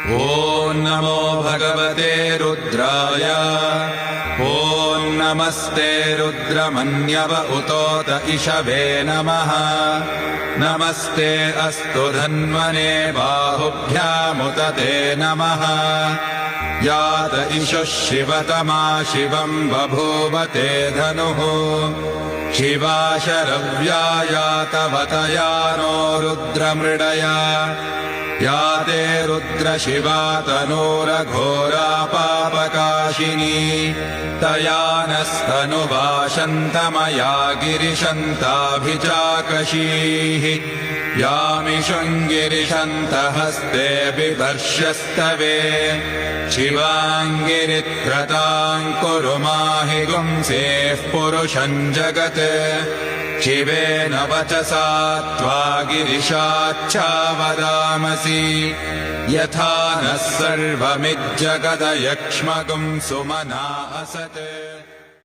ॐ नमो भगवते रुद्राय। ॐ नमस्ते रुद्रमन्यव उतोत इषवे नमः। नमस्ते अस्तु धन्वने बाहुभ्यामुत ते नमः। यात इषुः शिवतमा शिवम् बभूव ते धनुः। शिवा शरव्या यातवतया नो रुद्रमृडया। या ते रुद्रशिवा तनूरघोरा पापकाशिनी। तया नस्तनुवाशन्तमया गिरिशन्ताभिचाकशीः। यामिषुङ्गिरिशन्तहस्ते बिभर्ष्यस्तवे। शिवाङ्गिरित्रताम् कुरु माहि गुंसेः पुरुषम् जगत्। शिवेन वचसा त्वा गिरिशाच्छावदामसि। यथा नः सर्वमिज्जगदयक्ष्मगुं सुमना असत्।